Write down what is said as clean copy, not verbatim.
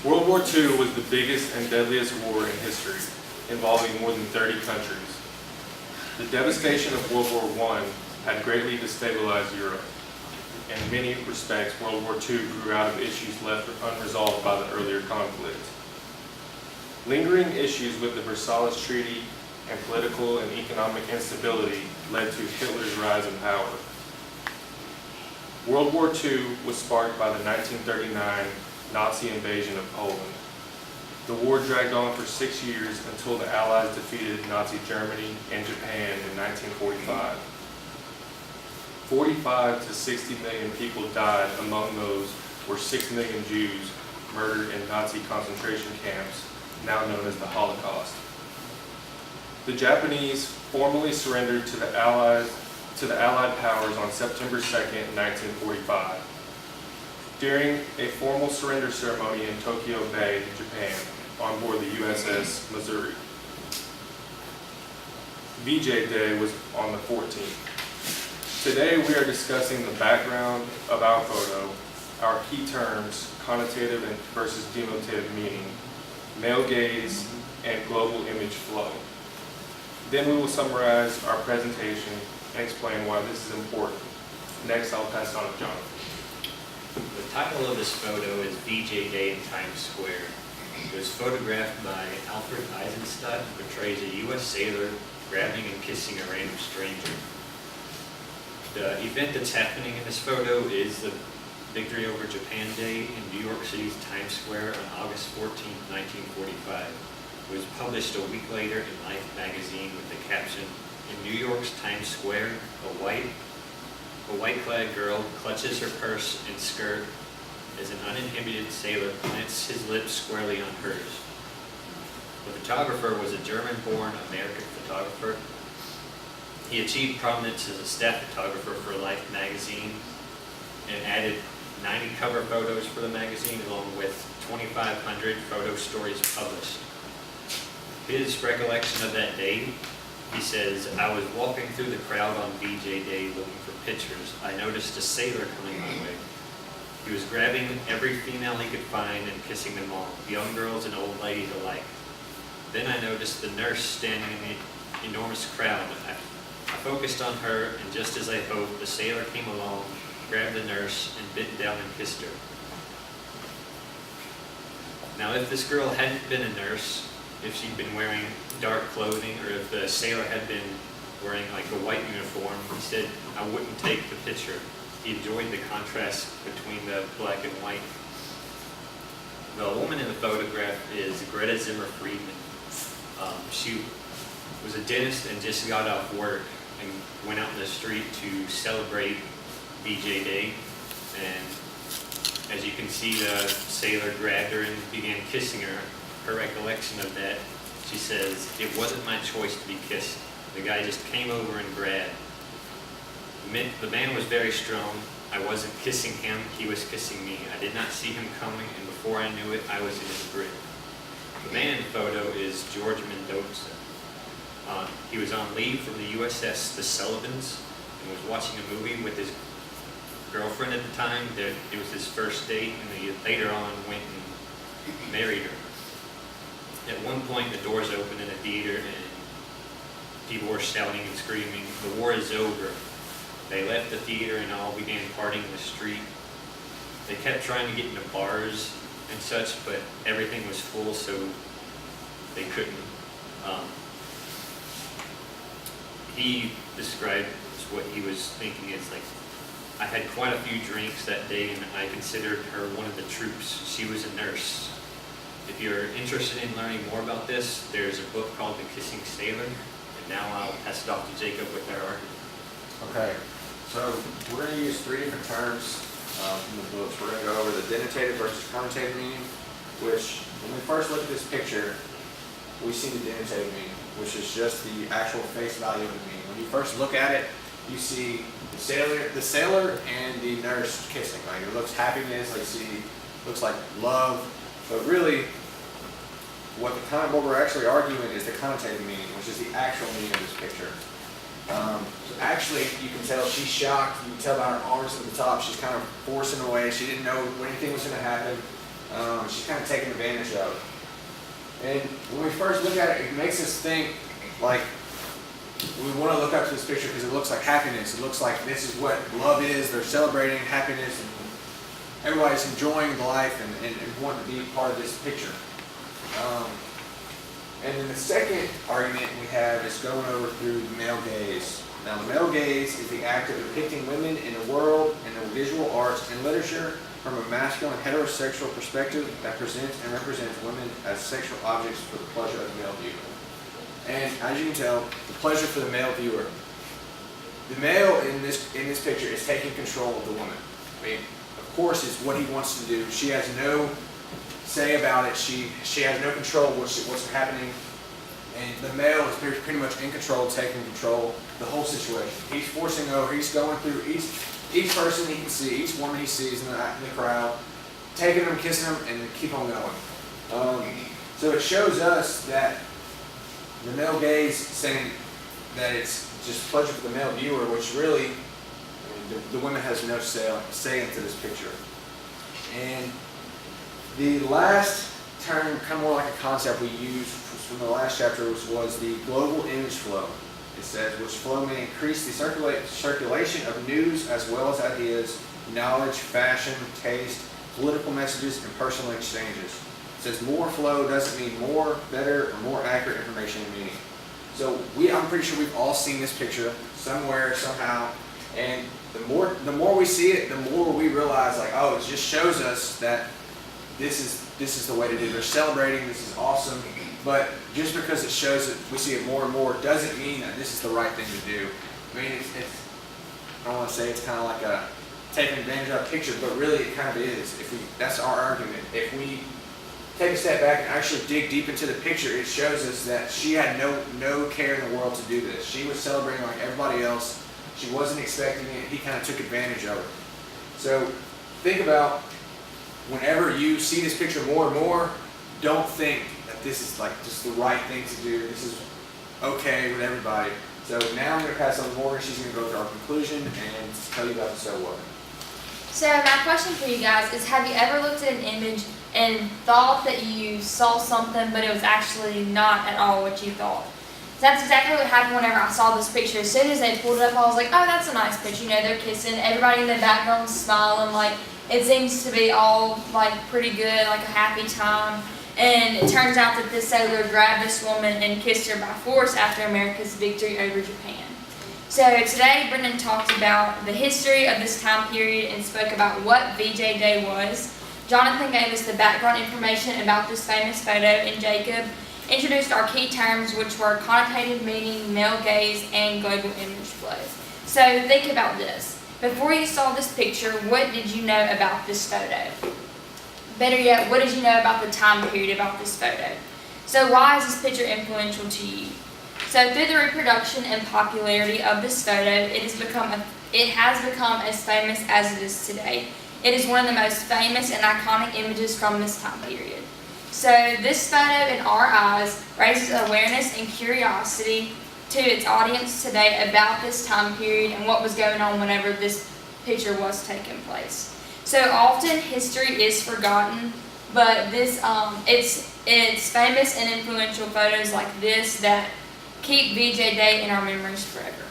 World War II was the biggest and deadliest war in history, involving more than 30 countries. The devastation of World War I had greatly destabilized Europe. In many respects, World War II grew out of issues left unresolved by the earlier conflict. Lingering issues with the Versailles Treaty and political and economic instability led to Hitler's rise in power. World War II was sparked by the 1939 Nazi invasion of Poland. The war dragged on for 6 years until the Allies defeated Nazi Germany and Japan in 1945. 45 to 60 million people died. Among those were 6 million Jews murdered in Nazi concentration camps, now known as the Holocaust. The Japanese formally surrendered to the Allied powers on September 2nd, 1945. During a formal surrender ceremony in Tokyo Bay, Japan, on board the USS Missouri. VJ Day was on the 14th. Today we are discussing the background of our photo, our key terms, connotative versus denotative meaning, male gaze, and global image flow. Then we will summarize our presentation and explain why this is important. Next, I'll pass it on to Jonathan. The title of this photo is VJ Day in Times Square. It was photographed by Alfred Eisenstadt, who portrays a U.S. sailor grabbing and kissing a random stranger. The event that's happening in this photo is the Victory over Japan Day in New York City's Times Square on August 14, 1945. It was published a week later in Life magazine with the caption, "In New York's Times Square, a white-clad girl clutches her purse and skirt as an uninhibited sailor plants his lips squarely on hers." The photographer was a German-born American photographer. He achieved prominence as a staff photographer for Life magazine and added 90 cover photos for the magazine along with 2,500 photo stories published. His recollection of that day, he says, "I was walking through the crowd on VJ Day looking for pictures. I noticed a sailor coming my way. He was grabbing every female he could find and kissing them all, young girls and old ladies alike. Then I noticed the nurse standing in the enormous crowd. I focused on her, and just as I hoped, the sailor came along, grabbed the nurse, and bent down and kissed her." Now, if this girl hadn't been a nurse, if she'd been wearing dark clothing, or if the sailor had been wearing like a white uniform, he said, "I wouldn't take the picture." He enjoyed the contrast between the black and white. The woman in the photograph is Greta Zimmer Friedman. She was a dentist and just got off work and went out in the street to celebrate VJ Day. And as you can see, the sailor grabbed her and began kissing her. Her recollection of that, she says, "It wasn't my choice to be kissed. The guy just came over and grabbed. The man was very strong. I wasn't kissing him, he was kissing me. I did not see him coming, and before I knew it, I was in his grip." The man in the photo is George Mendoza. He was on leave from the USS The Sullivans and was watching a movie with his girlfriend at the time. It was his first date, and he later on went and married her. At one point, the doors opened in a theater, and people were shouting and screaming, "The war is over." They left the theater and all began partying in the street. They kept trying to get into bars and such, but everything was full, so they couldn't. He described what he was thinking is like, "I had quite a few drinks that day, and I considered her one of the troops. She was a nurse." If you're interested in learning more about this, there's a book called The Kissing Sailor, and now I'll pass it off to Jacob with our argument. Okay, so we're going to use three different terms from the books. We're going to go over the denotative versus connotative meaning, which when we first look at this picture, we see the denotative meaning, which is just the actual face value of the meaning. When you first look at it, you see the sailor and the nurse kissing. Like it looks happiness, like looks like love, but really, what we're actually arguing is the connotative meaning, which is the actual meaning of this picture. So actually, you can tell she's shocked. You can tell by her arms at the top, she's kind of forcing away. She didn't know when anything was going to happen. she's kind of taken advantage of. And when we first look at it, it makes us think, like, we want to look up to this picture because it looks like happiness. It looks like this is what love is. They're celebrating happiness, and everybody's enjoying life and wanting to be part of this picture. And then the second argument we have is going over through the male gaze. Now, the male gaze is the act of depicting women in the world, in the visual arts and literature, from a masculine heterosexual perspective that presents and represents women as sexual objects for the pleasure of the male viewer. And as you can tell, the pleasure for the male viewer. The male in this picture is taking control of the woman. I mean, of course, it's what he wants to do. She has no say about it. She has no control of what's happening. And the male is pretty much in control, taking control of the whole situation. He's forcing over. He's going through each person he can see, each woman he sees in the crowd, taking them, kissing them, and keep on going. So it shows us that the male gaze saying that it's just pleasure for the male viewer, which really, I mean, the woman has no say into this picture. And the last term, kind of more like a concept we used from the last chapter, was the global image flow. It says, which flow may increase the circulation of news as well as ideas, knowledge, fashion, taste, political messages, and personal exchanges. It says more flow doesn't mean more, better, or more accurate information and meaning. So I'm pretty sure we've all seen this picture somewhere, somehow, and the more we see it, the more we realize, like, oh, it just shows us that this is the way to do it. They're celebrating, this is awesome. But just because it shows it, we see it more and more, doesn't mean that this is the right thing to do. I mean, I don't want to say it's kind of like a taking advantage of a picture, but really it kind of is. That's our argument. If we take a step back and actually dig deep into the picture, it shows us that she had no care in the world to do this. She was celebrating like everybody else. She wasn't expecting it. He kind of took advantage of it. So think about whenever you see this picture more and more, don't think that this is like just the right thing to do. This is okay with everybody. So now I'm going to pass on to Morgan. She's going to go through our conclusion and tell you about the so what. So my question for you guys is, have you ever looked at an image and thought that you saw something, but it was actually not at all what you thought? So that's exactly what happened whenever I saw this picture. As soon as they pulled it up, I was like, oh, that's a nice picture. You know, they're kissing. Everybody in the background is smiling. Like, it seems to be all, like, pretty good, like a happy time. And it turns out that this sailor grabbed this woman and kissed her by force after America's victory over Japan. So today, Brendan talked about the history of this time period and spoke about what VJ Day was. Jonathan gave us the background information about this famous photo, and Jacob introduced our key terms, which were connotative meaning, male gaze, and global image flow. So think about this. Before you saw this picture, what did you know about this photo? Better yet, what did you know about the time period about this photo? So why is this picture influential to you? So through the reproduction and popularity of this photo, it has become as famous as it is today. It is one of the most famous and iconic images from this time period. So this photo, in our eyes, raises awareness and curiosity to its audience today about this time period and what was going on whenever this picture was taking place. So often history is forgotten, but it's famous and influential photos like this that keep VJ Day in our memories forever.